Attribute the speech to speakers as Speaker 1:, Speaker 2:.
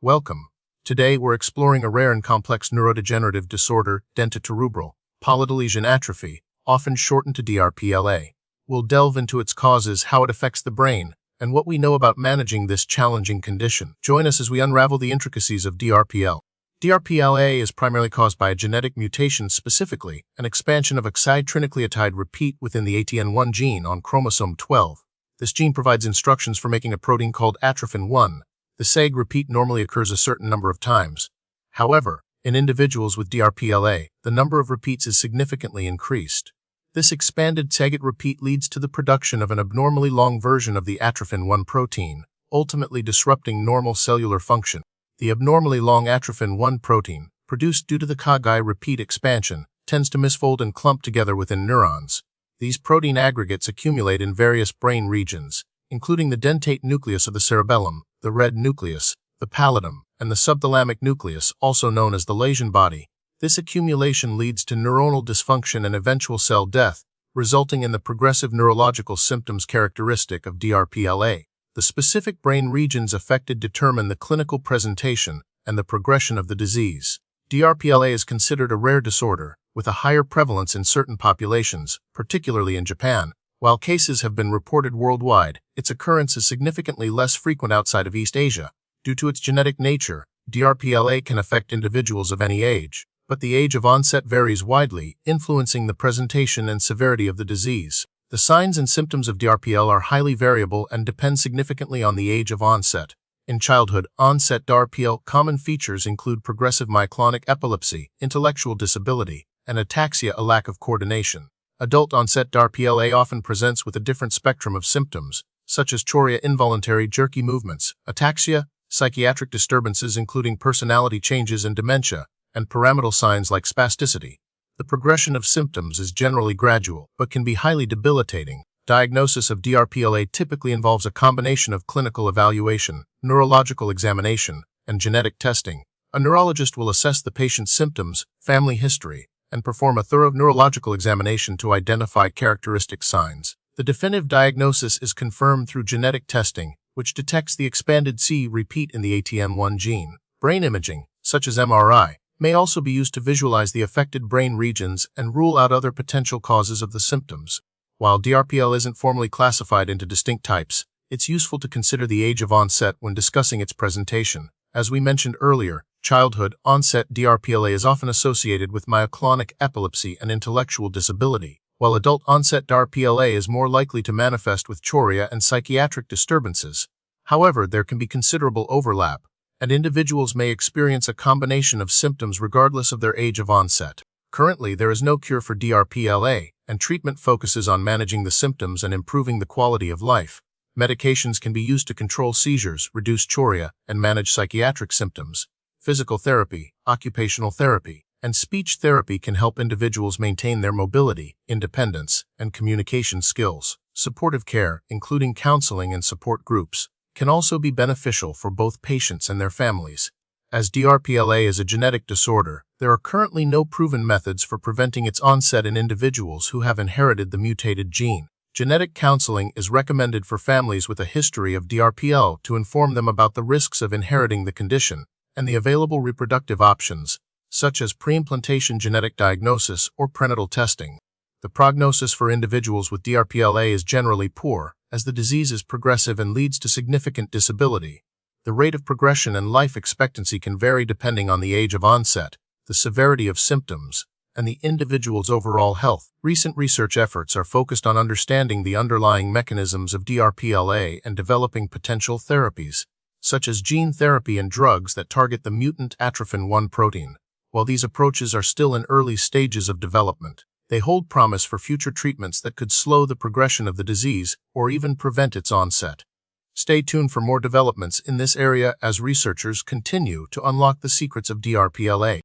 Speaker 1: Welcome. Today we're exploring a rare and complex neurodegenerative disorder, dentatorubral-Pallidoluysian atrophy, often shortened to DRPLA. We'll delve into its causes, how it affects the brain, and what we know about managing this challenging condition. Join us as we unravel the intricacies of DRPL. DRPLA is primarily caused by a genetic mutation, specifically an expansion of a trinucleotide repeat within the ATN1 gene on chromosome 12. This gene provides instructions for making a protein called atrophin-1. The SEG repeat normally occurs a certain number of times. However, in individuals with DRPLA, the number of repeats is significantly increased. This expanded SEG repeat leads to the production of an abnormally long version of the atrophin-1 protein, ultimately disrupting normal cellular function. The abnormally long atrophin-1 protein, produced due to the CAG repeat expansion, tends to misfold and clump together within neurons. These protein aggregates accumulate in various brain regions, including the dentate nucleus of the cerebellum, the red nucleus, the pallidum, and the subthalamic nucleus, also known as the lesion body. This accumulation leads to neuronal dysfunction and eventual cell death, resulting in the progressive neurological symptoms characteristic of DRPLA. The specific brain regions affected determine the clinical presentation and the progression of the disease. DRPLA is considered a rare disorder, with a higher prevalence in certain populations, particularly in Japan. While cases have been reported worldwide, its occurrence is significantly less frequent outside of East Asia. Due to its genetic nature, DRPLA can affect individuals of any age, but the age of onset varies widely, influencing the presentation and severity of the disease. The signs and symptoms of DRPL are highly variable and depend significantly on the age of onset. In childhood onset DRPL, common features include progressive myoclonic epilepsy, intellectual disability, and ataxia, a lack of coordination. Adult-onset DRPLA often presents with a different spectrum of symptoms, such as chorea, involuntary jerky movements, ataxia, psychiatric disturbances including personality changes and dementia, and pyramidal signs like spasticity. The progression of symptoms is generally gradual, but can be highly debilitating. Diagnosis of DRPLA typically involves a combination of clinical evaluation, neurological examination, and genetic testing. A neurologist will assess the patient's symptoms, family history, and perform a thorough neurological examination to identify characteristic signs. The definitive diagnosis is confirmed through genetic testing, which detects the expanded C repeat in the ATN1 gene. Brain imaging, such as MRI, may also be used to visualize the affected brain regions and rule out other potential causes of the symptoms. While DRPL isn't formally classified into distinct types, it's useful to consider the age of onset when discussing its presentation. As we mentioned earlier, childhood onset DRPLA is often associated with myoclonic epilepsy and intellectual disability, while adult onset DRPLA is more likely to manifest with chorea and psychiatric disturbances. However, there can be considerable overlap, and individuals may experience a combination of symptoms regardless of their age of onset. Currently, there is no cure for DRPLA, and treatment focuses on managing the symptoms and improving the quality of life. Medications can be used to control seizures, reduce chorea, and manage psychiatric symptoms. Physical therapy, occupational therapy, and speech therapy can help individuals maintain their mobility, independence, and communication skills. Supportive care, including counseling and support groups, can also be beneficial for both patients and their families. As DRPLA is a genetic disorder, there are currently no proven methods for preventing its onset in individuals who have inherited the mutated gene. Genetic counseling is recommended for families with a history of DRPL to inform them about the risks of inheriting the condition and the available reproductive options, such as preimplantation genetic diagnosis or prenatal testing. The prognosis for individuals with DRPLA is generally poor, as the disease is progressive and leads to significant disability. The rate of progression and life expectancy can vary depending on the age of onset, the severity of symptoms, and the individual's overall health. Recent research efforts are focused on understanding the underlying mechanisms of DRPLA and developing potential therapies, such as gene therapy and drugs that target the mutant atrophin-1 protein. While these approaches are still in early stages of development, they hold promise for future treatments that could slow the progression of the disease or even prevent its onset. Stay tuned for more developments in this area as researchers continue to unlock the secrets of DRPLA.